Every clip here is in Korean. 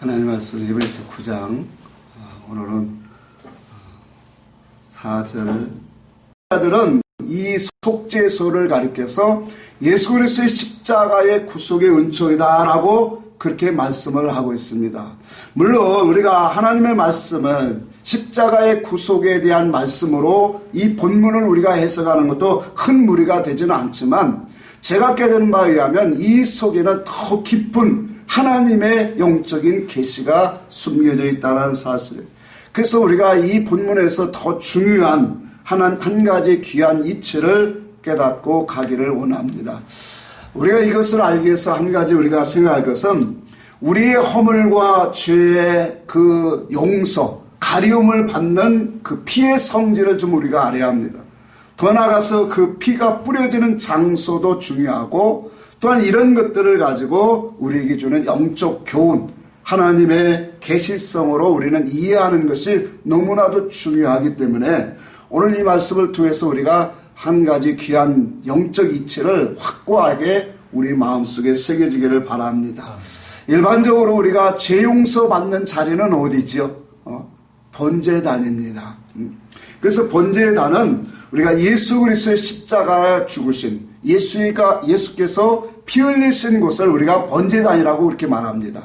하나님 말씀 히브리서 9장 오늘은 4절 자들은 이 속죄소를 가리켜서 예수 그리스도의 십자가의 구속의 은총이다라고 그렇게 말씀을 하고 있습니다. 물론 우리가 하나님의 말씀을 십자가의 구속에 대한 말씀으로 이 본문을 우리가 해석하는 것도 큰 무리가 되지는 않지만 제가 깨달은 바에 의하면 이 속에는 더 깊은 하나님의 영적인 계시가 숨겨져 있다는 사실. 그래서 우리가 이 본문에서 더 중요한 한 가지 귀한 이치를 깨닫고 가기를 원합니다. 우리가 이것을 알기 위해서 한 가지 우리가 생각할 것은 우리의 허물과 죄의 그 용서, 가리움을 받는 그 피의 성질을 좀 우리가 알아야 합니다. 더 나아가서 그 피가 뿌려지는 장소도 중요하고 또한 이런 것들을 가지고 우리에게 주는 영적 교훈, 하나님의 계시성으로 우리는 이해하는 것이 너무나도 중요하기 때문에 오늘 이 말씀을 통해서 우리가 한 가지 귀한 영적 이치를 확고하게 우리 마음속에 새겨지기를 바랍니다. 일반적으로 우리가 죄 용서 받는 자리는 어디지요? 번제단입니다. 그래서 번제단은 우리가 예수 그리스도의 십자가에 죽으신 예수께서 피 흘리신 곳을 우리가 번제단이라고 그렇게 말합니다.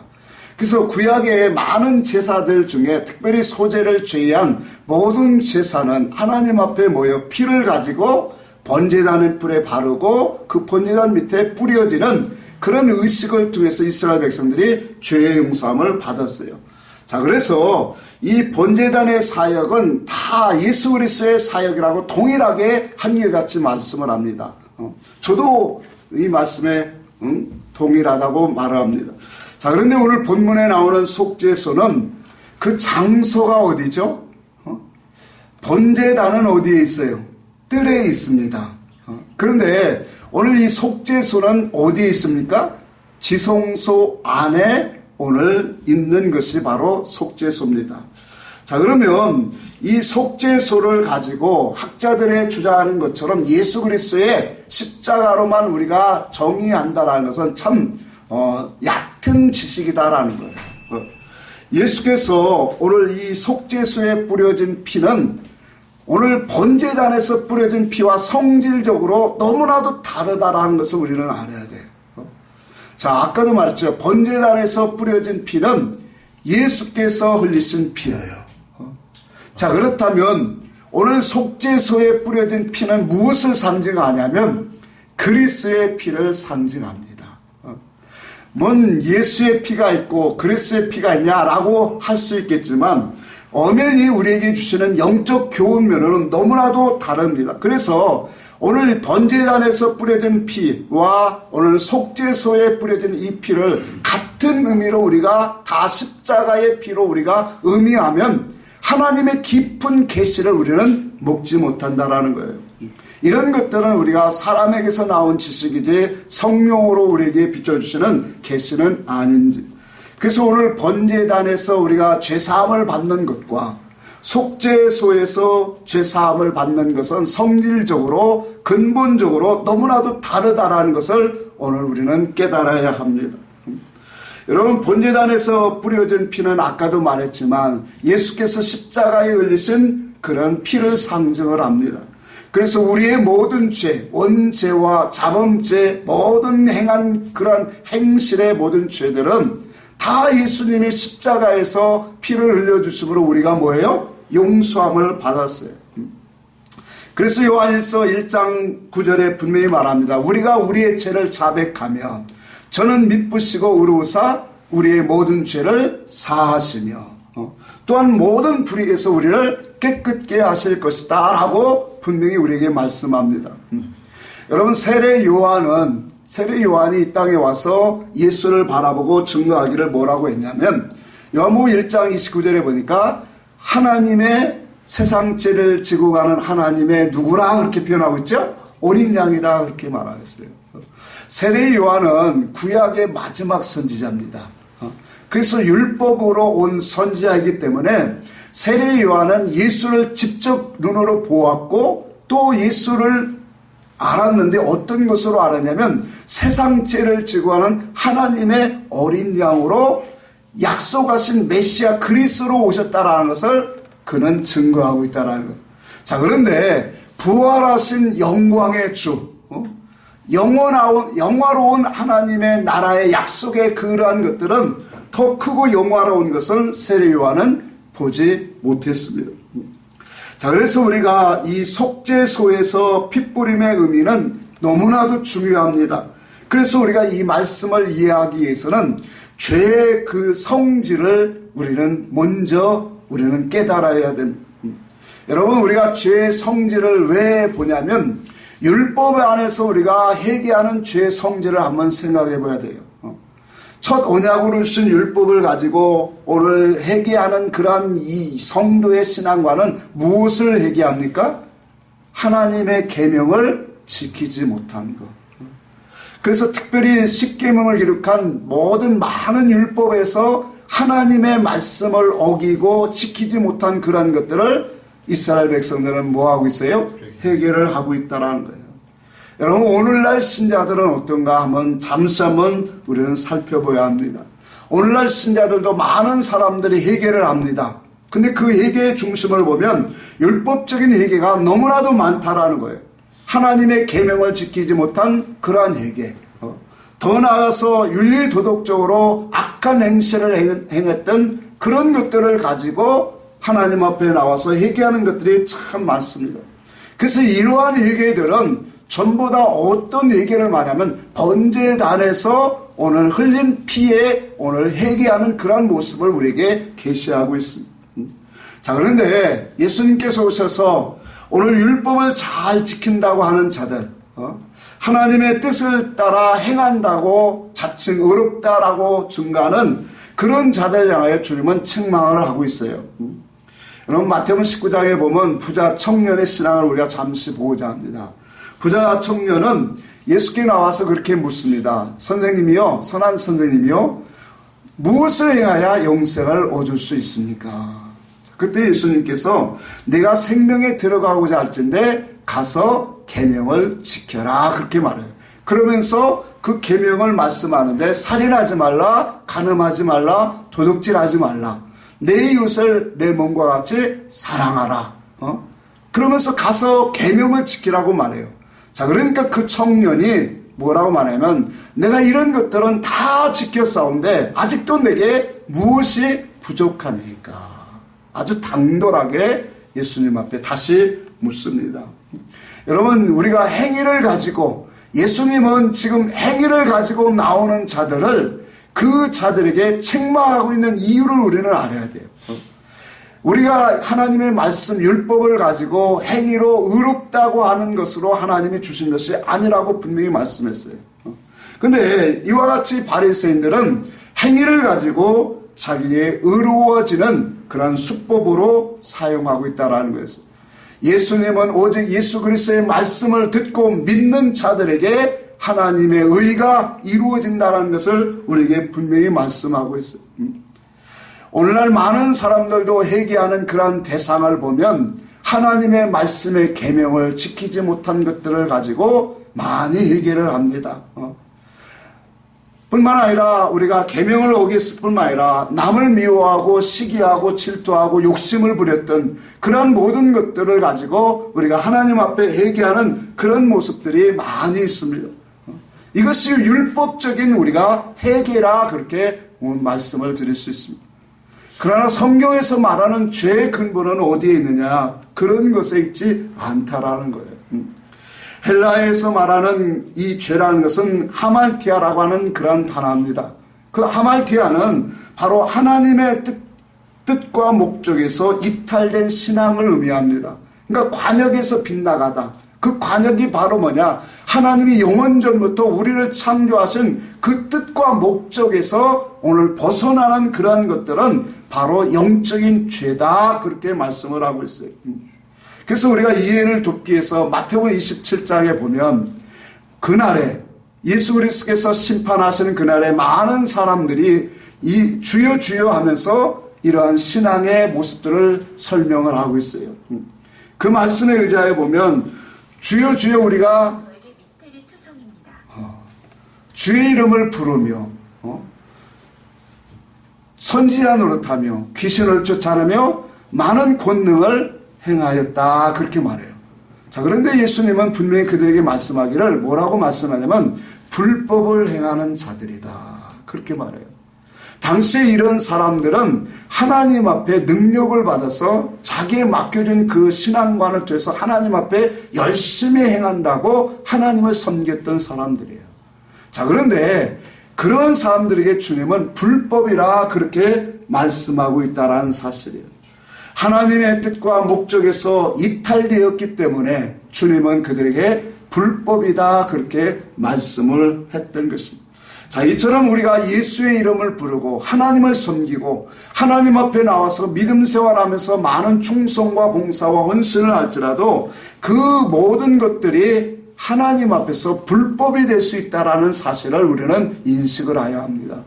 그래서 구약의 많은 제사들 중에 특별히 소제를 제외한 모든 제사는 하나님 앞에 모여 피를 가지고 번제단의 뿔에 바르고 그 번제단 밑에 뿌려지는 그런 의식을 통해서 이스라엘 백성들이 죄의 용서함을 받았어요. 자, 그래서 이 번제단의 사역은 다 예수 그리스도의 사역이라고 동일하게 한결같이 말씀을 합니다. 저도 이 말씀에 동일하다고 말을 합니다. 자, 그런데 오늘 본문에 나오는 속죄소는 그 장소가 어디죠? 번제단은 어디에 있어요? 뜰에 있습니다. 그런데 오늘 이 속죄소는 어디에 있습니까? 지성소 안에 오늘 있는 것이 바로 속죄소입니다. 자, 그러면 이 속죄소를 가지고 학자들의 주장하는 것처럼 예수 그리스도의 십자가로만 우리가 정의한다라는 것은 참 얕은 지식이다라는 거예요. 예수께서 오늘 이 속죄소에 뿌려진 피는 오늘 번제단에서 뿌려진 피와 성질적으로 너무나도 다르다라는 것을 우리는 알아야 돼요. 자, 아까도 말했죠. 번제단에서 뿌려진 피는 예수께서 흘리신 피예요. 자, 그렇다면 오늘 속죄소에 뿌려진 피는 무엇을 상징하냐면 그리스도의 피를 상징합니다. 뭔 예수의 피가 있고 그리스도의 피가 있냐라고 할 수 있겠지만 엄연히 우리에게 주시는 영적 교훈면은 너무나도 다릅니다. 그래서 오늘 번제단에서 뿌려진 피와 오늘 속죄소에 뿌려진 이 피를 같은 의미로 우리가 다 십자가의 피로 우리가 의미하면 하나님의 깊은 계시를 우리는 먹지 못한다라는 거예요. 이런 것들은 우리가 사람에게서 나온 지식이지 성령으로 우리에게 비춰주시는 계시는 아닌지. 그래서 오늘 번제단에서 우리가 죄사함을 받는 것과 속죄소에서 죄사함을 받는 것은 성질적으로 근본적으로 너무나도 다르다라는 것을 오늘 우리는 깨달아야 합니다. 여러분, 번제단에서 뿌려진 피는 아까도 말했지만 예수께서 십자가에 흘리신 그런 피를 상징을 합니다. 그래서 우리의 모든 죄, 원죄와 자범죄, 모든 행한 그런 행실의 모든 죄들은 다 예수님이 십자가에서 피를 흘려주심으로 우리가 뭐예요? 용서함을 받았어요. 그래서 요한일서 1장 9절에 분명히 말합니다. 우리가 우리의 죄를 자백하며 저는 미쁘시고 의로우사 우리의 모든 죄를 사하시며 또한 모든 불의에서 우리를 깨끗게 하실 것이다 라고 분명히 우리에게 말씀합니다. 여러분, 세례 요한이 이 땅에 와서 예수를 바라보고 증거하기를 뭐라고 했냐면 요한복음 1장 29절에 보니까 하나님의 세상 죄를 지고 가는 하나님의 누구라 그렇게 표현하고 있죠? 어린 양이다 그렇게 말하겠어요. 세례 요한은 구약의 마지막 선지자입니다. 그래서 율법으로 온 선지자이기 때문에 세례 요한은 예수를 직접 눈으로 보았고 또 예수를 알았는데 어떤 것으로 알았냐면 세상 죄를 지고 하는 하나님의 어린 양으로 약속하신 메시아 그리스도로 오셨다라는 것을 그는 증거하고 있다라는 것. 자, 그런데 부활하신 영광의 주, 영화로운 하나님의 나라의 약속의 그러한 것들은 더 크고 영화로운 것은 세례 요한은 보지 못했습니다. 자, 그래서 우리가 이 속죄소에서 핏부림의 의미는 너무나도 중요합니다. 그래서 우리가 이 말씀을 이해하기 위해서는 죄의 그 성질을 우리는 먼저 깨달아야 됩니다. 여러분, 우리가 죄의 성질을 왜 보냐면 율법 안에서 우리가 회개하는 죄의 성질을 한번 생각해 봐야 돼요. 첫 언약으로 주신 율법을 가지고 오늘 회개하는 그러한 이 성도의 신앙과는 무엇을 회개합니까? 하나님의 계명을 지키지 못한 것. 그래서 특별히 십계명을 기록한 모든 많은 율법에서 하나님의 말씀을 어기고 지키지 못한 그러한 것들을 이스라엘 백성들은 뭐하고 있어요? 회개를 하고 있다는 거예요. 여러분, 오늘날 신자들은 어떤가 하면 잠시 한번 우리는 살펴봐야 합니다. 오늘날 신자들도 많은 사람들이 회개를 합니다. 근데 그 회개의 중심을 보면 율법적인 회개가 너무나도 많다라는 거예요. 하나님의 계명을 지키지 못한 그러한 회개. 더 나아가서 윤리도덕적으로 악한 행실을 행했던 그런 것들을 가지고 하나님 앞에 나와서 회개하는 것들이 참 많습니다. 그래서 이러한 회개들은 전부 다 어떤 회개를 말하면 번제단에서 오늘 흘린 피에 오늘 회개하는 그런 모습을 우리에게 계시하고 있습니다. 자, 그런데 예수님께서 오셔서 오늘 율법을 잘 지킨다고 하는 자들, 하나님의 뜻을 따라 행한다고 자칭 의롭다라고 증가하는 그런 자들 향하여 주님은 책망을 하고 있어요. 여러분, 마태복음 19장에 보면 부자 청년의 신앙을 우리가 잠시 보고자 합니다. 부자 청년은 예수께 나와서 그렇게 묻습니다. 선생님이요, 선한 선생님이요, 무엇을 행하여 영생을 얻을 수 있습니까? 그때 예수님께서 내가 생명에 들어가고자 할진대 가서 계명을 지켜라, 그렇게 말해요. 그러면서 그 계명을 말씀하는데 살인하지 말라, 간음하지 말라, 도둑질하지 말라, 내 이웃을 내 몸과 같이 사랑하라. 그러면서 가서 계명을 지키라고 말해요. 자, 그러니까 그 청년이 뭐라고 말하면 내가 이런 것들은 다 지켰사온데 아직도 내게 무엇이 부족하니까? 아주 당돌하게 예수님 앞에 다시 묻습니다. 여러분, 우리가 행위를 가지고, 예수님은 지금 행위를 가지고 나오는 자들을 그 자들에게 책망하고 있는 이유를 우리는 알아야 돼요. 우리가 하나님의 말씀 율법을 가지고 행위로 의롭다고 하는 것으로 하나님이 주신 것이 아니라고 분명히 말씀했어요. 근데 이와 같이 바리새인들은 행위를 가지고 자기의 의로워지는 그런 수법으로 사용하고 있다는 거였어요. 예수님은 오직 예수 그리스도의 말씀을 듣고 믿는 자들에게 하나님의 의가 이루어진다는 것을 우리에게 분명히 말씀하고 있어요. 오늘날 많은 사람들도 회개하는 그러한 대상을 보면 하나님의 말씀의 계명을 지키지 못한 것들을 가지고 많이 회개를 합니다. 뿐만 아니라 우리가 계명을 어겼을 뿐만 아니라 남을 미워하고 시기하고 질투하고 욕심을 부렸던 그런 모든 것들을 가지고 우리가 하나님 앞에 회개하는 그런 모습들이 많이 있습니다. 이것이 율법적인 우리가 회개라 그렇게 말씀을 드릴 수 있습니다. 그러나 성경에서 말하는 죄의 근본은 어디에 있느냐? 그런 것에 있지 않다라는 거예요. 헬라에서 말하는 이 죄라는 것은 하말티아라고 하는 그런 단어입니다. 그 하말티아는 바로 하나님의 뜻과 목적에서 이탈된 신앙을 의미합니다. 그러니까 관역에서 빗나가다. 그 관역이 바로 뭐냐? 하나님이 영원전부터 우리를 창조하신 그 뜻과 목적에서 오늘 벗어나는 그러한 것들은 바로 영적인 죄다, 그렇게 말씀을 하고 있어요. 그래서 우리가 이해를 돕기 위해서 마태복음 27장에 보면 그날에 예수 그리스도께서 심판하시는 그날에 많은 사람들이 이 주여 주여 하면서 이러한 신앙의 모습들을 설명을 하고 있어요. 그 말씀에 의지하여 보면 주여 주여 우리가 주의 이름을 부르며 선지자 노릇하며 귀신을 쫓아내며 많은 권능을 행하였다. 그렇게 말해요. 자, 그런데 예수님은 분명히 그들에게 말씀하기를 뭐라고 말씀하냐면 불법을 행하는 자들이다. 그렇게 말해요. 당시에 이런 사람들은 하나님 앞에 능력을 받아서 자기에 맡겨준 그 신앙관을 통해서 하나님 앞에 열심히 행한다고 하나님을 섬겼던 사람들이에요. 자, 그런데 그런 사람들에게 주님은 불법이라 그렇게 말씀하고 있다는 사실이에요. 하나님의 뜻과 목적에서 이탈되었기 때문에 주님은 그들에게 불법이다 그렇게 말씀을 했던 것입니다. 자, 이처럼 우리가 예수의 이름을 부르고 하나님을 섬기고 하나님 앞에 나와서 믿음 생활하면서 많은 충성과 봉사와 헌신을 할지라도 그 모든 것들이 하나님 앞에서 불법이 될 수 있다는 사실을 우리는 인식을 해야 합니다.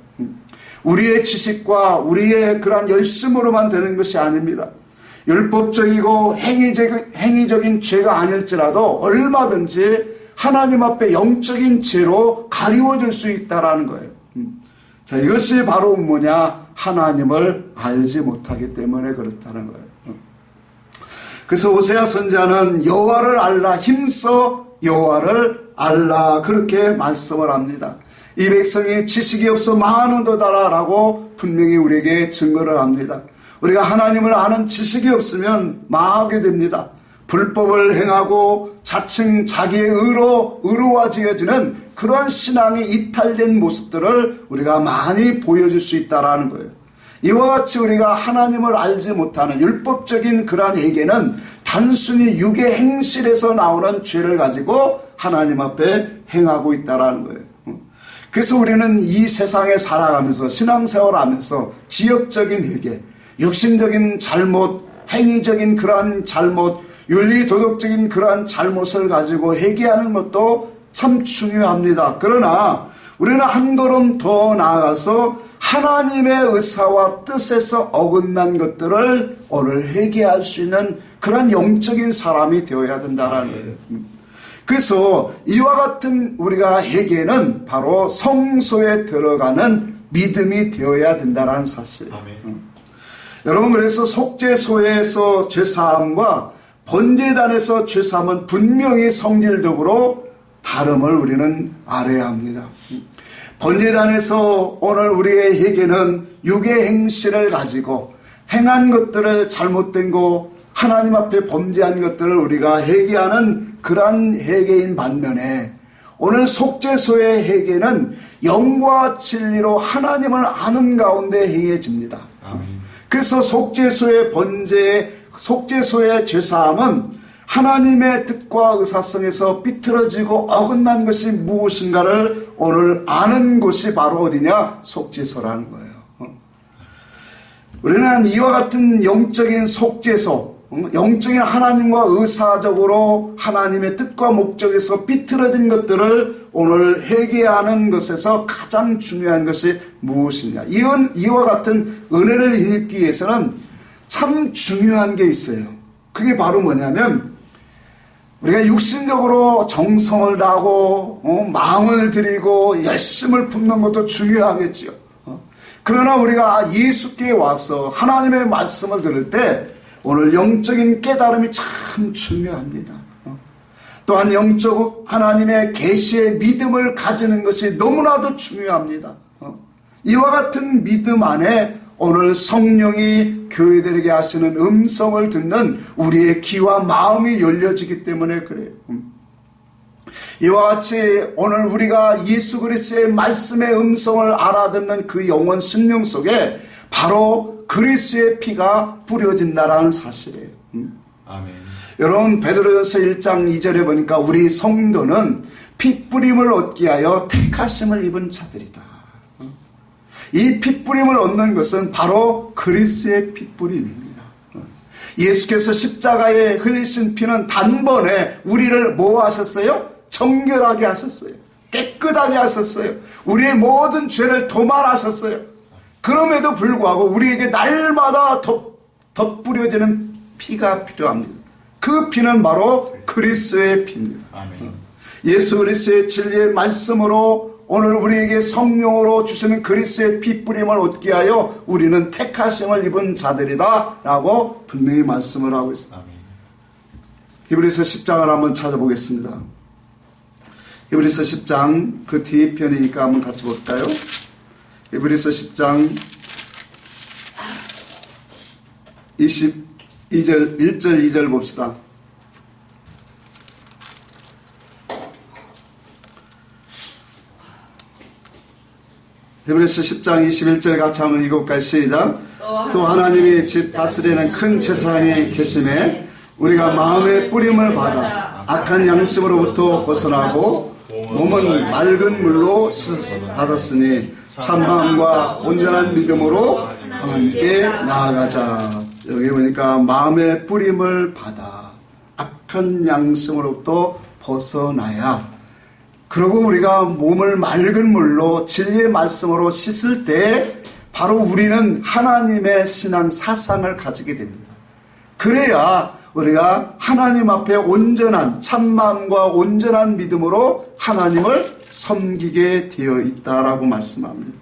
우리의 지식과 우리의 그러한 열심으로만 되는 것이 아닙니다. 율법적이고 행위적인 죄가 아닐지라도 얼마든지 하나님 앞에 영적인 죄로 가리워질 수 있다는 거예요. 자, 이것이 바로 뭐냐? 하나님을 알지 못하기 때문에 그렇다는 거예요. 그래서 호세아 선지자는 여호와를 알라, 힘써 여호와를 알라 그렇게 말씀을 합니다. 이 백성이 지식이 없어 망하는도다라고 분명히 우리에게 증거를 합니다. 우리가 하나님을 아는 지식이 없으면 망하게 됩니다. 불법을 행하고 자칭 자기의 의로워지어지는 그런 신앙이 이탈된 모습들을 우리가 많이 보여줄 수 있다는 거예요. 이와 같이 우리가 하나님을 알지 못하는 율법적인 그러한 회개는 단순히 육의 행실에서 나오는 죄를 가지고 하나님 앞에 행하고 있다는 거예요. 그래서 우리는 이 세상에 살아가면서 신앙생활하면서 지역적인 회개, 육신적인 잘못, 행위적인 그러한 잘못, 윤리도덕적인 그러한 잘못을 가지고 회개하는 것도 참 중요합니다. 그러나 우리는 한 걸음 더 나아가서 하나님의 의사와 뜻에서 어긋난 것들을 오늘 회개할 수 있는 그런 영적인 사람이 되어야 된다는 거예요. 그래서 이와 같은 우리가 회개는 바로 성소에 들어가는 믿음이 되어야 된다는 사실. 여러분, 그래서 속죄소에서 죄사함과 번제단에서 죄사함은 분명히 성질적으로 다름을 우리는 알아야 합니다. 번제단에서 오늘 우리의 회개는 육의 행실을 가지고 행한 것들을 잘못된 거, 하나님 앞에 범죄한 것들을 우리가 회개하는 그러한 회개인 반면에 오늘 속죄소의 회개는 영과 진리로 하나님을 아는 가운데 행해집니다. 그래서 속죄소의 속죄소의 죄사함은 하나님의 뜻과 의사성에서 삐뚤어지고 어긋난 것이 무엇인가를 오늘 아는 곳이 바로 어디냐? 속죄소라는 거예요. 우리는 이와 같은 영적인 속죄소, 영적인 하나님과 의사적으로 하나님의 뜻과 목적에서 삐뚤어진 것들을 오늘 회개하는 것에서 가장 중요한 것이 무엇이냐? 이와 같은 은혜를 입기 위해서는 참 중요한 게 있어요. 그게 바로 뭐냐면 우리가 육신적으로 정성을 다하고 마음을 들이고 열심을 품는 것도 중요하겠죠. 그러나 우리가 예수께 와서 하나님의 말씀을 들을 때 오늘 영적인 깨달음이 참 중요합니다. 또한 영적 하나님의 계시의 믿음을 가지는 것이 너무나도 중요합니다. 이와 같은 믿음 안에 오늘 성령이 교회들에게 하시는 음성을 듣는 우리의 귀와 마음이 열려지기 때문에 그래요. 이와 같이 오늘 우리가 예수 그리스도의 말씀의 음성을 알아듣는 그 영혼 심령 속에 바로 그리스도의 피가 뿌려진다라는 사실이에요. 아멘. 여러분, 베드로전서 1장 2절에 보니까 우리 성도는 피 뿌림을 얻기 위하여 택하심을 입은 자들이다. 이 피 뿌림을 얻는 것은 바로 그리스도의 피 뿌림입니다. 예수께서 십자가에 흘리신 피는 단번에 우리를 뭐 하셨어요? 정결하게 하셨어요. 깨끗하게 하셨어요. 우리의 모든 죄를 도말하셨어요. 그럼에도 불구하고 우리에게 날마다 덧뿌려지는 피가 필요합니다. 그 피는 바로 그리스도의 피입니다. 아멘. 예수 그리스도의 진리의 말씀으로 오늘 우리에게 성령으로 주시는 그리스도의 피 뿌림을 얻게 하여 우리는 택하심을 입은 자들이다 라고 분명히 말씀을 하고 있습니다. 히브리서 10장을 한번 찾아보겠습니다. 히브리서 10장 그 뒤편이니까 한번 같이 볼까요? 히브리서 10장 22절 1절 2절 봅시다. 히브리서 10장 21절 같이 한번 읽어볼까요? 시작. 또 하나님이 집 다스리는 큰 제사장이 계심에 우리가 마음의 뿌림을 받아 악한 양심으로부터 벗어나고 몸은 맑은 물로 받았으니 참마음과 온전한 믿음으로 하나님께 나아가자. 여기 보니까 마음의 뿌림을 받아 악한 양심으로부터 벗어나야, 그리고 우리가 몸을 맑은 물로 진리의 말씀으로 씻을 때 바로 우리는 하나님의 신앙 사상을 가지게 됩니다. 그래야 우리가 하나님 앞에 온전한 참마음과 온전한 믿음으로 하나님을 섬기게 되어 있다라고 말씀합니다.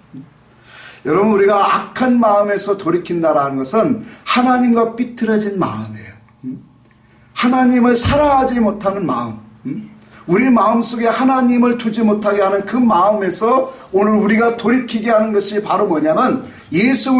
여러분, 우리가 악한 마음에서 돌이킨다라는 것은 하나님과 삐뚤어진 마음이에요. 하나님을 사랑하지 못하는 마음, 우리 마음속에 하나님을 두지 못하게 하는 그 마음에서 오늘 우리가 돌이키게 하는 것이 바로 뭐냐면 예수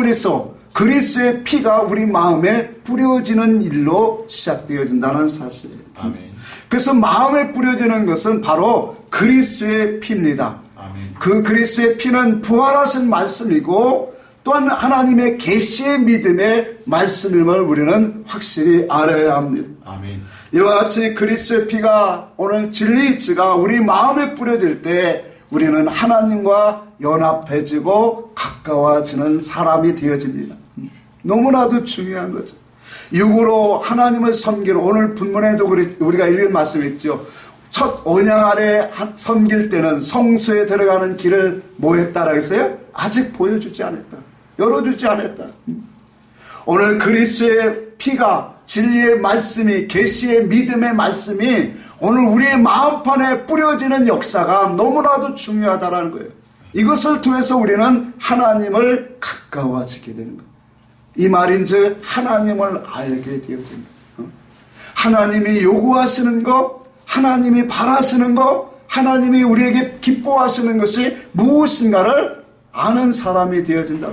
그리스도의 피가 우리 마음에 뿌려지는 일로 시작되어진다는 사실이에요. 아멘. 그래서 마음에 뿌려지는 것은 바로 그리스도의 피입니다. 아멘. 그 그리스도의 피는 부활하신 말씀이고 또한 하나님의 계시의 믿음의 말씀임을 우리는 확실히 알아야 합니다. 아멘. 이와 같이 그리스도의 피가 오늘 진리치가 우리 마음에 뿌려질 때 우리는 하나님과 연합해지고 가까워지는 사람이 되어집니다. 너무나도 중요한 거죠. 육으로 하나님을 섬기는, 오늘 본문에도 우리가 읽은 말씀이 있죠. 첫 언약 아래 섬길 때는 성소에 들어가는 길을 뭐 했다라 했어요? 아직 보여주지 않았다. 열어주지 않았다. 오늘 그리스도의 피가, 진리의 말씀이, 계시의 믿음의 말씀이 오늘 우리의 마음판에 뿌려지는 역사가 너무나도 중요하다는 거예요. 이것을 통해서 우리는 하나님을 가까워지게 되는 거예요. 이 말인즉 하나님을 알게 되어진다. 하나님이 요구하시는 것, 하나님이 바라시는 것, 하나님이 우리에게 기뻐하시는 것이 무엇인가를 아는 사람이 되어진다.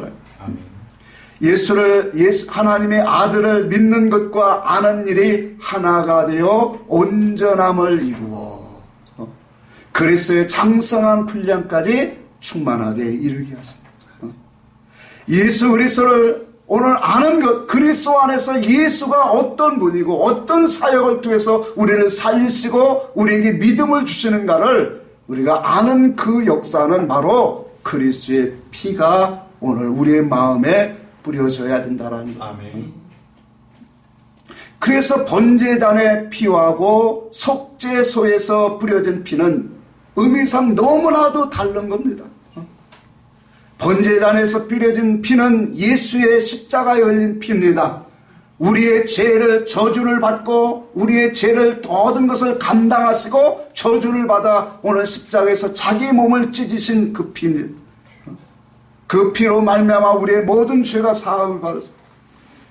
하나님의 아들을 믿는 것과 아는 일이 하나가 되어 온전함을 이루어 그리스도의 장성한 분량까지 충만하게 이르게 하십니다. 예수 그리스도를 오늘 아는 것, 그리스도 안에서 예수가 어떤 분이고 어떤 사역을 통해서 우리를 살리시고 우리에게 믿음을 주시는가를 우리가 아는 그 역사는 바로 그리스도의 피가 오늘 우리의 마음에 뿌려져야 된다라는 거예요. 아멘. 그래서 번제잔의 피하고 속죄소에서 뿌려진 피는 의미상 너무나도 다른 겁니다. 번제잔에서 뿌려진 피는 예수의 십자가에 흘린 피입니다. 우리의 죄를, 저주를 받고 우리의 죄를 얻은 것을 감당하시고 저주를 받아 오늘 십자가에서 자기 몸을 찢으신 그 피입니다. 그 피로 말미암아 우리의 모든 죄가 사함을 받았습니다.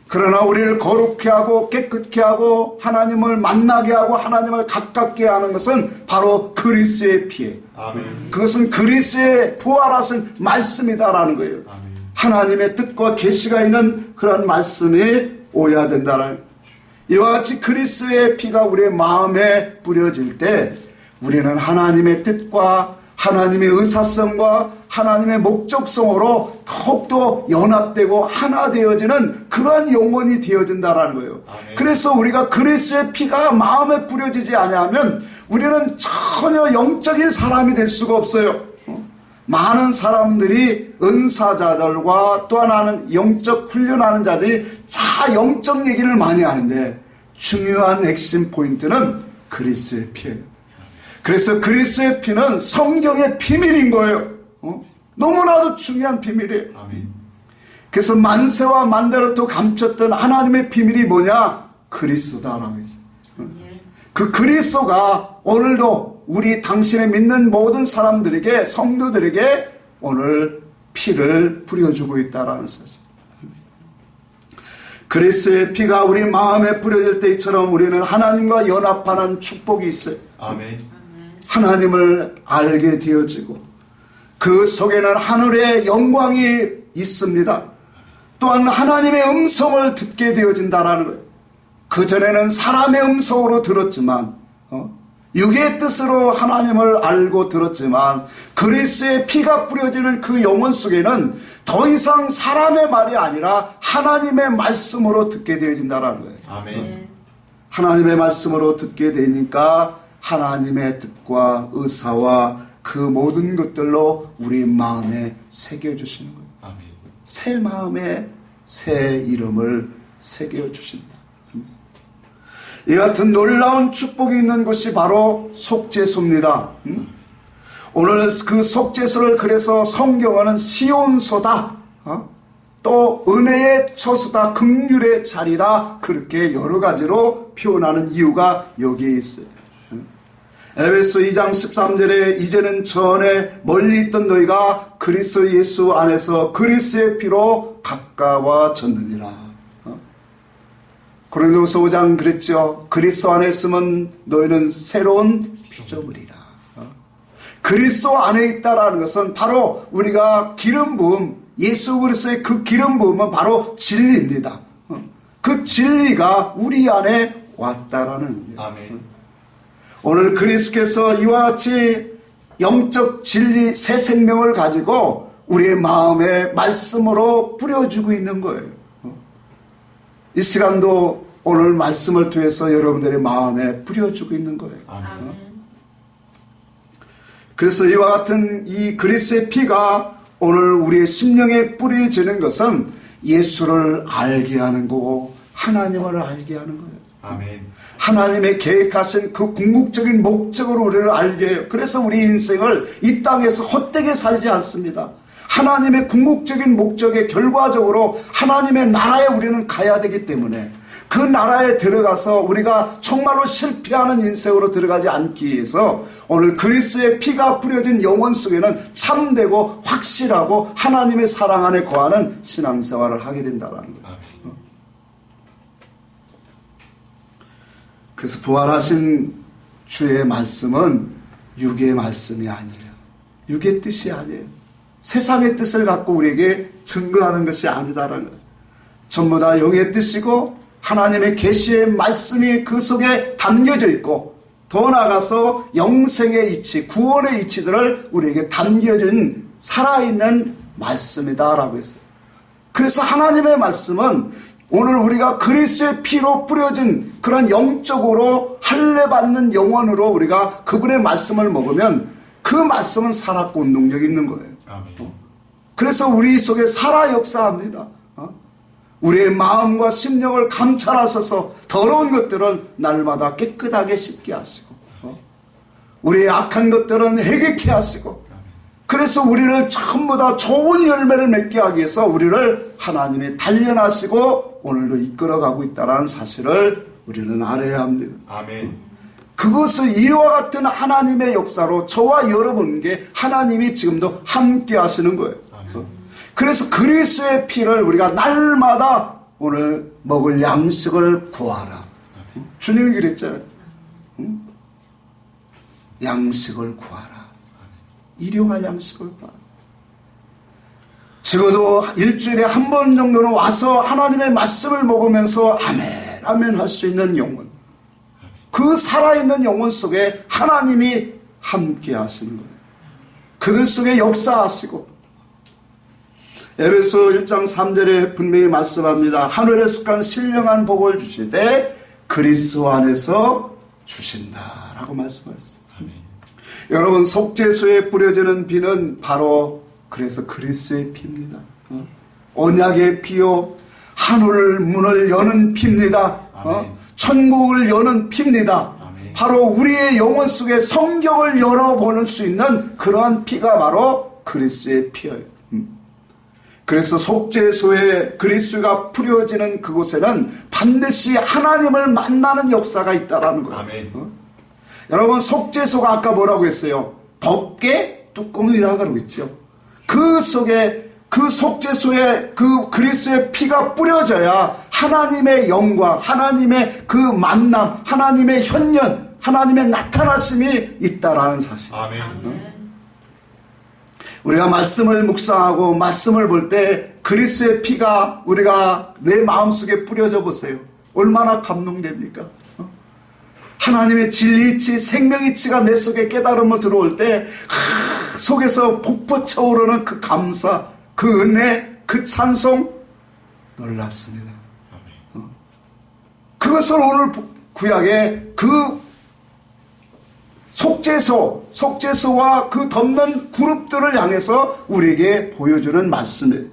그러나 우리를 거룩케 하고 깨끗게 하고 하나님을 만나게 하고 하나님을 가깝게 하는 것은 바로 그리스도의 피예요. 아멘. 그것은 그리스도의 부활하신 말씀이다라는 거예요. 아멘. 하나님의 뜻과 계시가 있는 그런 말씀이 오야 된다는, 이와 같이 그리스도의 피가 우리의 마음에 뿌려질 때 우리는 하나님의 뜻과 하나님의 의사성과 하나님의 목적성으로 더욱더 연합되고 하나 되어지는 그러한 영혼이 되어진다라는 거예요. 아멘. 그래서 우리가 그리스도의 피가 마음에 뿌려지지 않으면 우리는 전혀 영적인 사람이 될 수가 없어요. 많은 사람들이 은사자들과 또 하나는 영적 훈련하는 자들이 다 영적 얘기를 많이 하는데 중요한 핵심 포인트는 그리스도의 피예요. 그래서 그리스도의 피는 성경의 비밀인 거예요. 너무나도 중요한 비밀이에요. 아멘. 그래서 만세와 만대로부터 감췄던 하나님의 비밀이 뭐냐? 그리스도다라고 했어요. 그 그리스도가 오늘도 우리 당신의 믿는 모든 사람들에게, 성도들에게 오늘 피를 뿌려주고 있다라는 사실. 그리스도의 피가 우리 마음에 뿌려질 때처럼 우리는 하나님과 연합하는 축복이 있어요. 아멘. 하나님을 알게 되어지고 그 속에는 하늘의 영광이 있습니다. 또한 하나님의 음성을 듣게 되어진다라는 거예요. 그전에는 사람의 음성으로 들었지만 육의 뜻으로 하나님을 알고 들었지만 그리스도의 피가 뿌려지는 그 영혼 속에는 더 이상 사람의 말이 아니라 하나님의 말씀으로 듣게 되어진다는 거예요. 아멘. 하나님의 말씀으로 듣게 되니까 하나님의 뜻과 의사와 그 모든 것들로 우리 마음에 새겨주시는 거예요. 아멘. 새 마음에 새 이름을 새겨주신다. 이 같은 놀라운 축복이 있는 곳이 바로 속죄소입니다. 오늘 그 속죄소를 그래서 성경어는 시온소다, 또 은혜의 처소다, 긍휼의 자리라, 그렇게 여러 가지로 표현하는 이유가 여기에 있어요. 에베소 2장 13절에 이제는 전에 멀리 있던 너희가 그리스도 예수 안에서 그리스도의 피로 가까워졌느니라. 고린도후서 5장 그랬죠. 그리스도 안에 있으면 너희는 새로운 피조물이라. 그리스도 안에 있다라는 것은 바로 우리가 기름 부음, 예수 그리스도의 그 기름 부음은 바로 진리입니다. 그 진리가 우리 안에 왔다라는 의미예요. 아멘. 오늘 그리스도께서 이와 같이 영적 진리 새 생명을 가지고 우리의 마음에 말씀으로 뿌려주고 있는 거예요. 이 시간도 오늘 말씀을 통해서 여러분들의 마음에 뿌려주고 있는 거예요. 아멘. 그래서 이와 같은 이 그리스도의 피가 오늘 우리의 심령에 뿌려지는 것은 예수를 알게 하는 거고 하나님을 알게 하는 거예요. 아멘. 하나님의 계획하신 그 궁극적인 목적으로 우리를 알게 해요. 그래서 우리 인생을 이 땅에서 헛되게 살지 않습니다. 하나님의 궁극적인 목적에 결과적으로 하나님의 나라에 우리는 가야 되기 때문에 그 나라에 들어가서 우리가 정말로 실패하는 인생으로 들어가지 않기 위해서 오늘 그리스도의 피가 뿌려진 영혼 속에는 참되고 확실하고 하나님의 사랑 안에 거하는 신앙생활을 하게 된다는 거예요. 그래서 부활하신 주의 말씀은 육의 말씀이 아니에요. 육의 뜻이 아니에요. 세상의 뜻을 갖고 우리에게 증거하는 것이 아니다라는 거예요. 전부 다 영의 뜻이고 하나님의 계시의 말씀이 그 속에 담겨져 있고 더 나아가서 영생의 이치, 구원의 이치들을 우리에게 담겨진 살아있는 말씀이다라고 했어요. 그래서 하나님의 말씀은 오늘 우리가 그리스도의 피로 뿌려진 그런 영적으로 할례받는 영혼으로 우리가 그분의 말씀을 먹으면 그 말씀은 살았고 운동력이 있는 거예요. 아멘. 그래서 우리 속에 살아 역사합니다. 우리의 마음과 심령을 감찰하셔서 더러운 것들은 날마다 깨끗하게 씻게 하시고 우리의 악한 것들은 해결케 하시고 그래서 우리를 전부 다 좋은 열매를 맺게 하기 위해서 우리를 하나님이 단련하시고 오늘도 이끌어가고 있다는 사실을 우리는 알아야 합니다. 아멘. 그것을 이와 같은 하나님의 역사로 저와 여러분께 하나님이 지금도 함께 하시는 거예요. 그래서 그리스도의 피를 우리가 날마다 오늘 먹을 양식을 구하라. 주님이 그랬잖아요. 양식을 구하라. 일용할 양식을 구하라. 적어도 일주일에 한 번 정도는 와서 하나님의 말씀을 먹으면서 아멘 아멘 할 수 있는 영혼, 그 살아있는 영혼 속에 하나님이 함께 하시는 거예요. 그들 속에 역사하시고 에베소 1장 3절에 분명히 말씀합니다. 하늘에 속한 신령한 복을 주시되 그리스도 안에서 주신다라고 말씀하셨어요. 여러분 속죄소에 뿌려지는 피는 바로 그래서 그리스도의 피입니다. 언약의 피요, 하늘 문을 여는 피입니다. 천국을 여는 피입니다. 바로 우리의 영혼 속에 성경을 열어보는 수 있는 그러한 피가 바로 그리스도의 피예요. 그래서 속죄소에 그리스도가 뿌려지는 그곳에는 반드시 하나님을 만나는 역사가 있다라는 거예요. 여러분, 속죄소가 아까 뭐라고 했어요? 덮개 뚜껑이라고 그러고 있죠. 그 속에, 그 속죄소에 그 그리스도의 피가 뿌려져야 하나님의 영광, 하나님의 그 만남, 하나님의 현현, 하나님의 나타나심이 있다라는 사실. 아멘. 우리가 말씀을 묵상하고 말씀을 볼 때 그리스도의 피가 우리가 내 마음속에 뿌려져 보세요. 얼마나 감동됩니까? 하나님의 진리이치, 생명이치가 내 속에 깨달음을 들어올 때 속에서 폭포 차오르는 그 감사, 그 은혜, 그 찬송 놀랍습니다. 그것을 오늘 구약의 그 속죄소와 그 덮는 그룹들을 향해서 우리에게 보여주는 말씀이에요.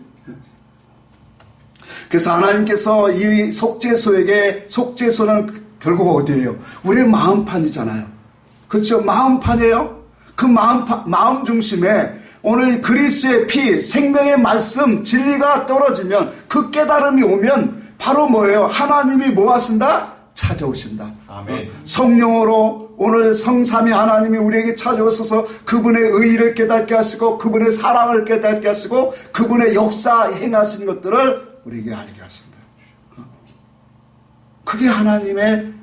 그래서 하나님께서 이 속죄소는 결국 어디예요? 우리의 마음판이잖아요. 그렇죠? 마음판이에요. 그 마음 중심에 오늘 그리스도의 피, 생명의 말씀, 진리가 떨어지면 그 깨달음이 오면 바로 뭐예요? 하나님이 뭐 하신다? 찾아오신다. 아멘. 성령으로 오늘 성삼위 하나님이 우리에게 찾아오셔서 그분의 의의를 깨닫게 하시고 그분의 사랑을 깨닫게 하시고 그분의 역사 행하신 것들을 우리에게 알게 하신다. 그게 하나님의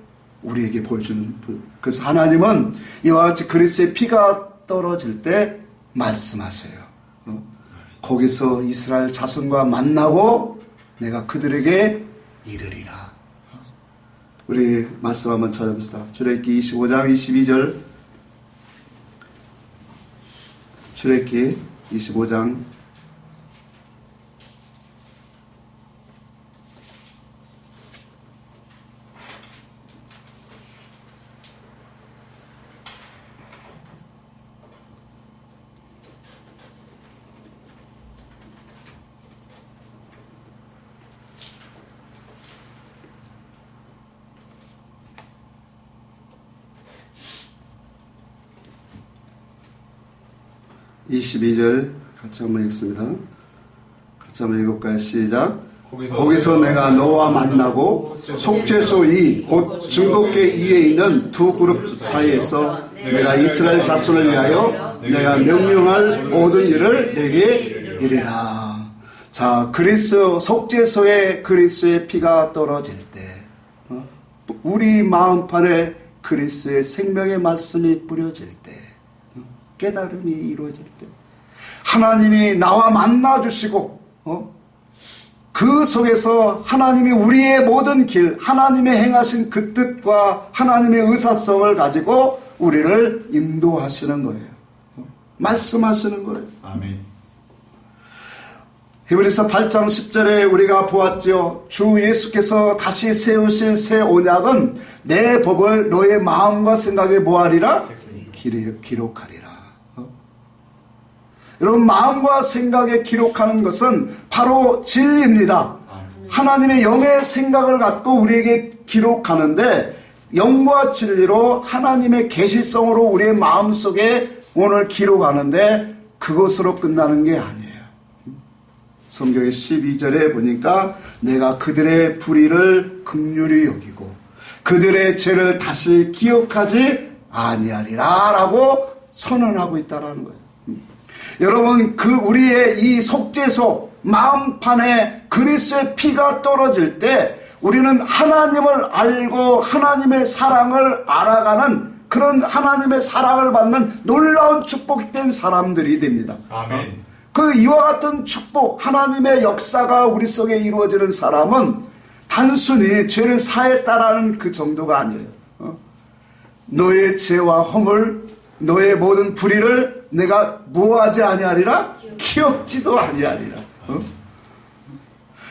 우리에게 보여주는. 그래서 하나님은 이와 같이 그리스도의 피가 떨어질 때 말씀하세요. 거기서 이스라엘 자손과 만나고 내가 그들에게 이르리라. 우리 말씀 한번 찾아봅시다. 출애굽기 25장 22절. 출애굽기 25장 22절 같이 한번 읽습니다. 같이 한번 읽을까요? 시작. 거기서 내가 너와 만나고 속죄소 곧 증거궤 위에 있는 두 그룹 사이에서 내가 이스라엘 자손을 위하여 내가 명령할 모든 일을 내게 이르라. 자, 속죄소에 그리스도의 피가 떨어질 때 우리 마음판에 그리스도의 생명의 말씀이 뿌려질 때 깨달음이 이루어질 때 하나님이 나와 만나주시고 그 속에서 하나님이 우리의 모든 길, 하나님의 행하신 그 뜻과 하나님의 의사성을 가지고 우리를 인도하시는 거예요. 말씀하시는 거예요. 아멘. 히브리서 8장 10절에 우리가 보았죠. 주 예수께서 다시 세우신 새 언약은 내 법을 너의 마음과 생각에 뭐하리라? 기록하리라. 여러분, 마음과 생각에 기록하는 것은 바로 진리입니다. 하나님의 영의 생각을 갖고 우리에게 기록하는데 영과 진리로 하나님의 계시성으로 우리의 마음속에 오늘 기록하는데 그것으로 끝나는 게 아니에요. 성경의 12절에 보니까 내가 그들의 불의를 긍휼히 여기고 그들의 죄를 다시 기억하지 아니하리라 라고 선언하고 있다는 거예요. 여러분, 우리의 이 속죄소 마음판에 그리스도의 피가 떨어질 때 우리는 하나님을 알고 하나님의 사랑을 알아가는 그런 하나님의 사랑을 받는 놀라운 축복된 사람들이 됩니다. 아멘. 그 이와 같은 축복, 하나님의 역사가 우리 속에 이루어지는 사람은 단순히 죄를 사했다라는 그 정도가 아니에요. 너의 죄와 허물, 너의 모든 불의를 내가 뭐하지 아니하리라? 기억지도 아니하리라.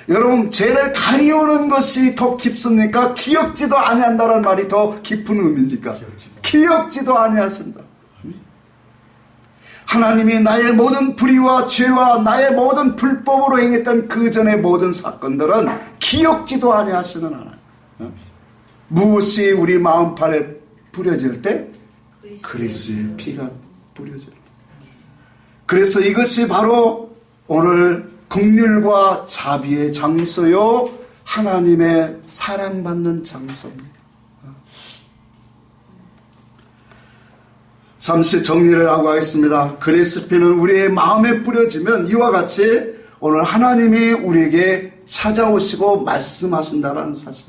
여러분, 죄를 가리우는 것이 더 깊습니까? 기억지도 아니한다는 말이 더 깊은 의미입니까? 기억지도 아니하신다. 하나님이 나의 모든 불의와 죄와 나의 모든 불법으로 행했던 그 전의 모든 사건들은 기억지도 아니하시는 하나님. 무엇이 우리 마음판에 뿌려질 때? 그리스도의 피가 뿌려질 때. 그래서 이것이 바로 오늘 긍휼과 자비의 장소요, 하나님의 사랑받는 장소입니다. 잠시 정리를 하고 하겠습니다. 그리스도의 피는 우리의 마음에 뿌려지면 이와 같이 오늘 하나님이 우리에게 찾아오시고 말씀하신다라는 사실.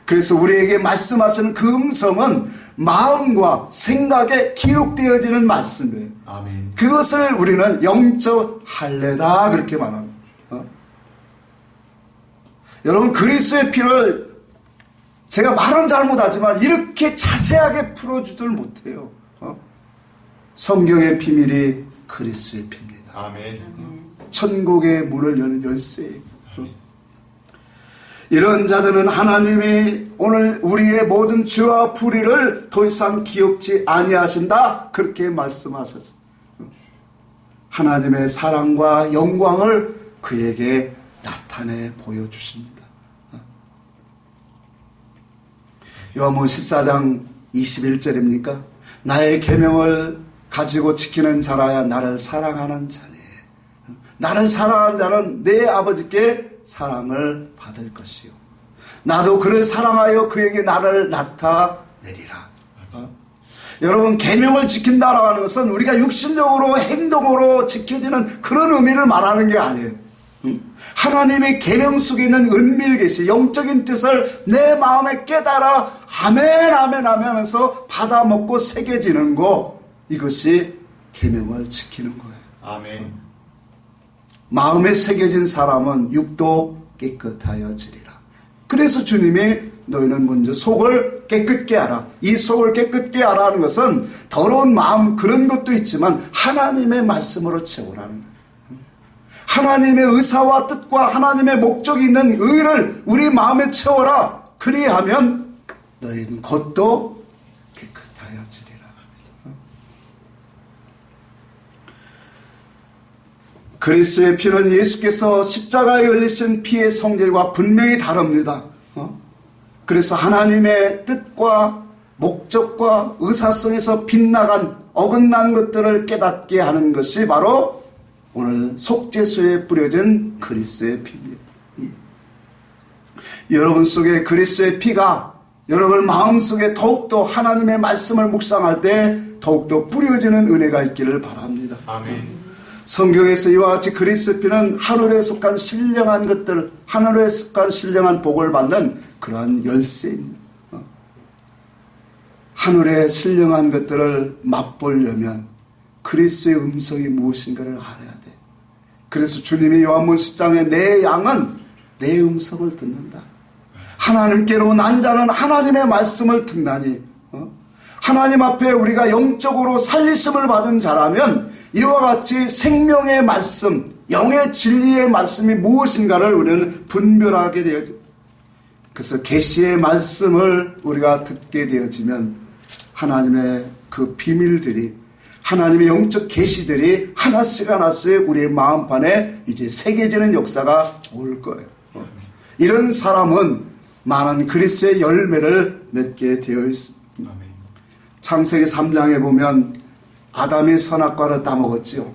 그래서 우리에게 말씀하시는 그 음성은 마음과 생각에 기록되어지는 말씀이에요. 아멘. 그것을 우리는 영적 할례다 그렇게 말합니다. 여러분, 그리스도의 피를 제가 말은 잘못하지만 이렇게 자세하게 풀어주들 못해요. 성경의 비밀이 그리스도의 피입니다. 아멘. 천국의 문을 여는 열쇠예요. 이런 자들은 하나님이 오늘 우리의 모든 죄와 불의를 더 이상 기억지 아니하신다 그렇게 말씀하셨어요. 하나님의 사랑과 영광을 그에게 나타내 보여주십니다. 요한복음 14장 21절입니까? 나의 계명을 가지고 지키는 자라야 나를 사랑하는 자니 나를 사랑하는 자는 내 아버지께 사랑을 받을 것이요 나도 그를 사랑하여 그에게 나를 나타내리라. 여러분, 계명을 지킨다라고 하는 것은 우리가 육신적으로 행동으로 지켜지는 그런 의미를 말하는 게 아니에요. 하나님의 계명 속에 있는 은밀 계시, 영적인 뜻을 내 마음에 깨달아 아멘 아멘 아멘 하면서 받아먹고 새겨지는 거, 이것이 계명을 지키는 거예요. 아멘. 마음에 새겨진 사람은 육도 깨끗하여지리라. 그래서 주님이 너희는 먼저 속을 깨끗게 하라. 이 속을 깨끗게 하라 하는 것은 더러운 마음 그런 것도 있지만 하나님의 말씀으로 채우라는 거예요. 하나님의 의사와 뜻과 하나님의 목적이 있는 의를 우리 마음에 채워라. 그리하면 너희는 곧도 깨끗하여지리라. 그리스도의 피는 예수께서 십자가에 흘리신 피의 성질과 분명히 다릅니다. 그래서 하나님의 뜻과 목적과 의사성에서 빗나간 어긋난 것들을 깨닫게 하는 것이 바로 오늘 속죄소에 뿌려진 그리스도의 피입니다. 여러분 속에 그리스도의 피가 여러분 마음속에 더욱더 하나님의 말씀을 묵상할 때 더욱더 뿌려지는 은혜가 있기를 바랍니다. 아멘. 성경에서 이와 같이 그리스도의 피는 하늘에 속한 신령한 것들, 하늘에 속한 신령한 복을 받는 그러한 열쇠입니다. 하늘의 신령한 것들을 맛보려면 그리스도의 음성이 무엇인가를 알아야 돼. 그래서 주님이 요한복음 10장에 내 양은 내 음성을 듣는다. 하나님께로 난 자는 하나님의 말씀을 듣나니, 하나님 앞에 우리가 영적으로 살리심을 받은 자라면 이와 같이 생명의 말씀, 영의 진리의 말씀이 무엇인가를 우리는 분별하게 되어집니다. 그래서 계시의 말씀을 우리가 듣게 되어지면 하나님의 그 비밀들이, 하나님의 영적 계시들이 하나씩 하나씩 우리의 마음판에 이제 새겨지는 역사가 올 거예요. 이런 사람은 많은 그리스도의 열매를 맺게 되어 있습니다. 창세기 3장에 보면 아담이 선악과를 따먹었지요.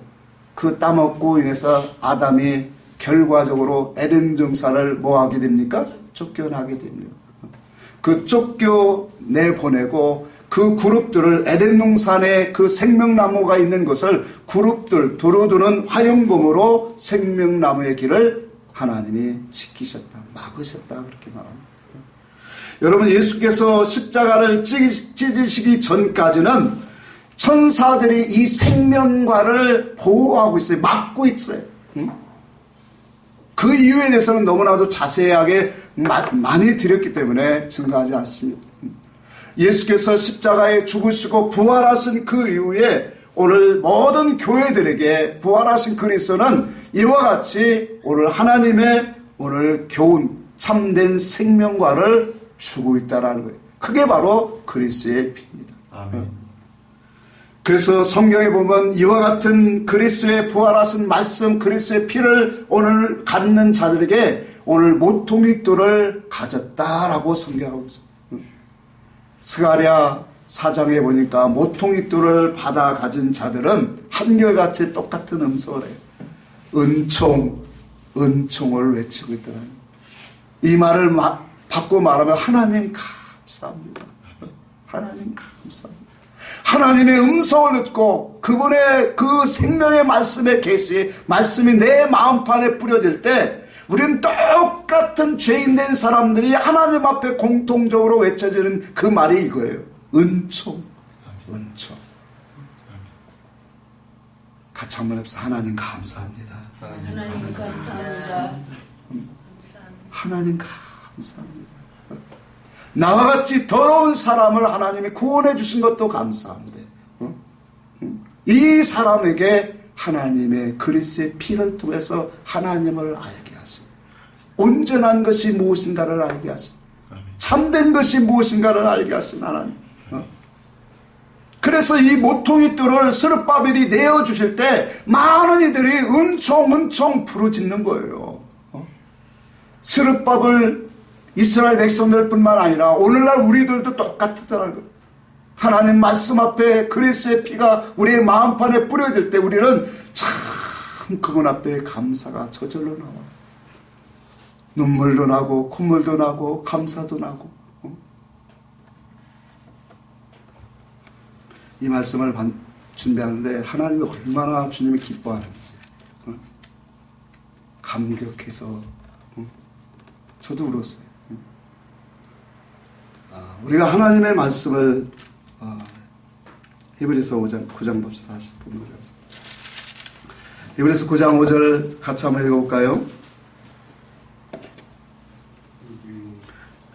그 따먹고 인해서 아담이 결과적으로 에덴 동산을 뭐하게 됩니까? 쫓겨나게 됩니다. 그 쫓겨내보내고 그 그룹들을 에덴 동산에 그 생명나무가 있는 것을 그룹들 두루두는 화영검으로 생명나무의 길을 하나님이 지키셨다, 막으셨다 그렇게 말합니다. 여러분, 예수께서 십자가를 찢으시기 전까지는 천사들이 이 생명과를 보호하고 있어요. 막고 있어요. 그 이유에 대해서는 너무나도 자세하게 많이 드렸기 때문에 증거하지 않습니다. 예수께서 십자가에 죽으시고 부활하신 그 이후에 오늘 모든 교회들에게 부활하신 그리스도는 이와 같이 오늘 하나님의 오늘 교훈, 참된 생명과를 주고 있다라는 거예요. 그게 바로 그리스도의 피입니다. 아멘. 그래서 성경에 보면 이와 같은 그리스도의 부활하신 말씀, 그리스도의 피를 오늘 갖는 자들에게 오늘 모퉁이 돌을 가졌다라고 성경하고 있어요. 스가랴 4장에 보니까 모퉁이 돌을 받아 가진 자들은 한결같이 똑같은 음성을 해요. 은총을 외치고 있더라고요. 이 말을 받고 말하면 하나님 감사합니다. 하나님 감사합니다. 하나님의 음성을 듣고 그분의 그 생명의 말씀의 계시, 말씀이 내 마음판에 뿌려질 때 우리는 똑같은 죄인된 사람들이 하나님 앞에 공통적으로 외쳐지는 그 말이 이거예요. 은총, 은총. 같이 한번 해봅시다. 하나님 감사합니다. 하나님 감사합니다. 하나님 감사합니다. 나와 같이 더러운 사람을 하나님이 구원해 주신 것도 감사합니다. 이 사람에게 하나님의 그리스도의 피를 통해서 하나님을 알게 하시고 온전한 것이 무엇인가를 알게 하시고 참된 것이 무엇인가를 알게 하신 하나님. 그래서 이 모퉁이 뜰을 스룹바벨이 내어주실 때 많은 이들이 은총 부르짖는 거예요. 스룹바벨 이스라엘 백성들 뿐만 아니라 오늘날 우리들도 똑같더라는 거예요. 하나님 말씀 앞에 그리스도의 피가 우리의 마음판에 뿌려질 때 우리는 참 그분 앞에 감사가 저절로 나와요. 눈물도 나고 콧물도 나고 감사도 나고. 이 말씀을 준비하는데 하나님이 얼마나 주님이 기뻐하는지 감격해서 저도 울었어요. 우리가 하나님의 말씀을 히브리서 9장 봅시다. 10분 올려서 히브리서 9장 5절 같이 한번 읽어볼까요?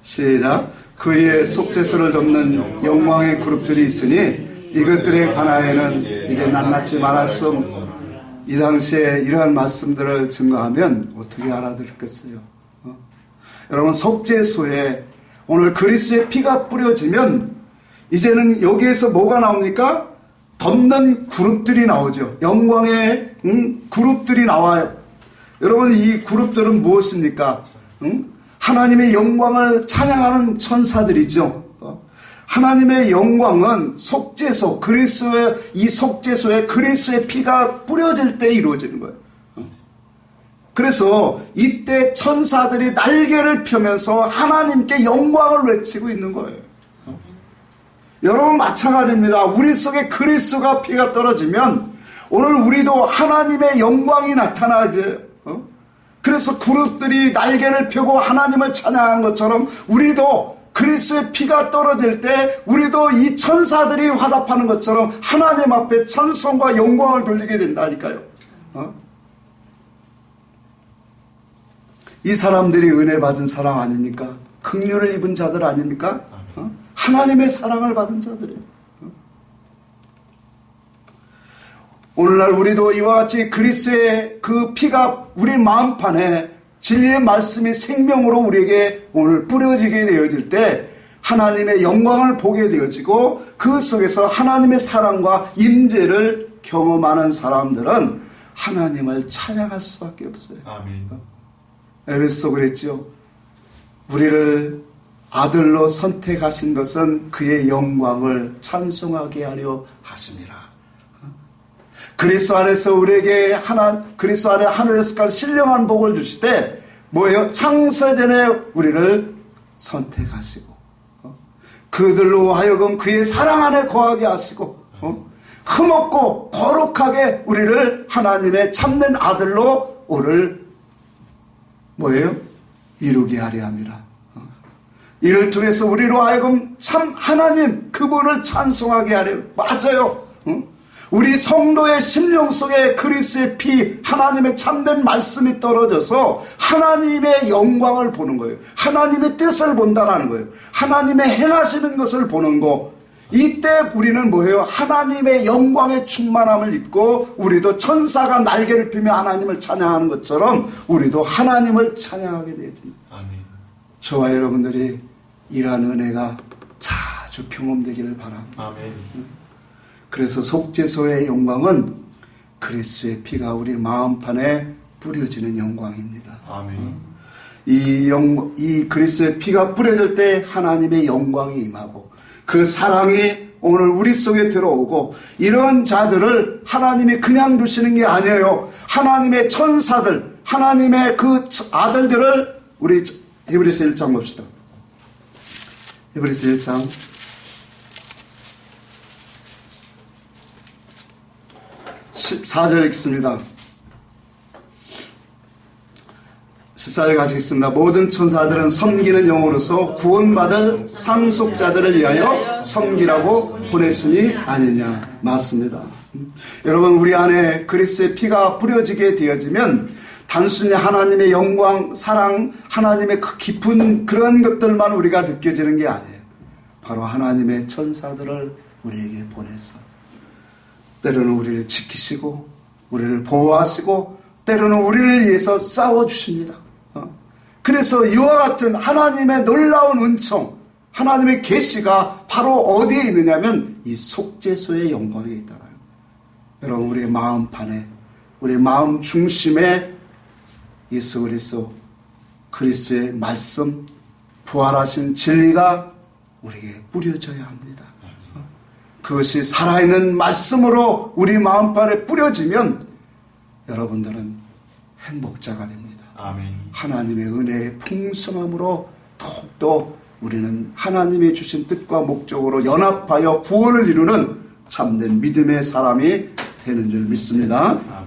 시작. 그의 속죄소를 덮는 영광의 그룹들이 있으니 이것들에 관하여는 이제 낱낱이 말할 수 없는 이 당시에 이러한 말씀들을 증거하면 어떻게 알아들었겠어요? 여러분 속죄소에 오늘 그리스도의 피가 뿌려지면 이제는 여기에서 뭐가 나옵니까? 덮는 그룹들이 나오죠. 영광의 그룹들이 나와요. 여러분 이 그룹들은 무엇입니까? 하나님의 영광을 찬양하는 천사들이죠. 하나님의 영광은 속죄소, 그리스도의 이 속죄소에 그리스도의 피가 뿌려질 때 이루어지는 거예요. 그래서 이때 천사들이 날개를 펴면서 하나님께 영광을 외치고 있는 거예요. 여러분 마찬가지입니다. 우리 속에 그리스도가 피가 떨어지면 오늘 우리도 하나님의 영광이 나타나죠. 그래서 그룹들이 날개를 펴고 하나님을 찬양한 것처럼 우리도 그리스도의 피가 떨어질 때 우리도 이 천사들이 화답하는 것처럼 하나님 앞에 찬송과 영광을 돌리게 된다니까요. 이 사람들이 은혜 받은 사람 아닙니까? 긍휼을 입은 자들 아닙니까? 하나님의 사랑을 받은 자들이에요. 오늘날 우리도 이와 같이 그리스도의 그 피가 우리 마음판에 진리의 말씀이 생명으로 우리에게 오늘 뿌려지게 되어질 때 하나님의 영광을 보게 되어지고 그 속에서 하나님의 사랑과 임재를 경험하는 사람들은 하나님을 찬양할 수밖에 없어요. 아멘. 에베소 그랬죠. 우리를 아들로 선택하신 것은 그의 영광을 찬송하게 하려 하심이라. 그리스도 안에서 우리에게 그리스도 안에 하늘에서까지 신령한 복을 주실 때 뭐예요? 창세전에 우리를 선택하시고 그들로 하여금 그의 사랑 안에 거하게 하시고 흠없고 거룩하게 우리를 하나님의 참된 아들로 오늘 뭐예요? 이루게 하려 함이라. 이를 통해서 우리로 하여금 참 하나님 그분을 찬송하게 하려. 맞아요. 우리 성도의 심령 속에 그리스도의 피 하나님의 참된 말씀이 떨어져서 하나님의 영광을 보는 거예요. 하나님의 뜻을 본다라는 거예요. 하나님의 행하시는 것을 보는 거. 이때 우리는 뭐예요? 하나님의 영광의 충만함을 입고 우리도 천사가 날개를 피며 하나님을 찬양하는 것처럼 우리도 하나님을 찬양하게 되어집니다. 아멘. 저와 여러분들이 이러한 은혜가 자주 경험되기를 바랍니다. 아멘. 그래서 속죄소의 영광은 그리스도의 피가 우리 마음판에 뿌려지는 영광입니다. 아멘. 이 그리스도의 피가 뿌려질 때 하나님의 영광이 임하고 그 사랑이 오늘 우리 속에 들어오고 이런 자들을 하나님이 그냥 두시는 게 아니에요. 하나님의 천사들, 하나님의 그 아들들을 우리 히브리서 1장 봅시다. 히브리서 1장 14절 읽습니다. 14절 가시겠습니다. 모든 천사들은 섬기는 영으로서 구원받을 상속자들을 위하여 섬기라고 보냈으니 아니냐. 맞습니다. 여러분, 우리 안에 그리스도의 피가 뿌려지게 되어지면 단순히 하나님의 영광, 사랑, 하나님의 그 깊은 그런 것들만 우리가 느껴지는 게 아니에요. 바로 하나님의 천사들을 우리에게 보내서 때로는 우리를 지키시고 우리를 보호하시고 때로는 우리를 위해서 싸워주십니다. 그래서 이와 같은 하나님의 놀라운 은총, 하나님의 계시가 바로 어디에 있느냐면 이 속죄소의 영광에 있다는 거예요. 여러분, 우리의 마음판에, 우리의 마음 중심에 예수 그리스도, 그리스도의 말씀, 부활하신 진리가 우리에게 뿌려져야 합니다. 그것이 살아있는 말씀으로 우리 마음판에 뿌려지면 여러분들은 행복자가 됩니다. 아멘. 하나님의 은혜의 풍성함으로 더욱더 우리는 하나님이 주신 뜻과 목적으로 연합하여 구원을 이루는 참된 믿음의 사람이 되는 줄 믿습니다. 아멘.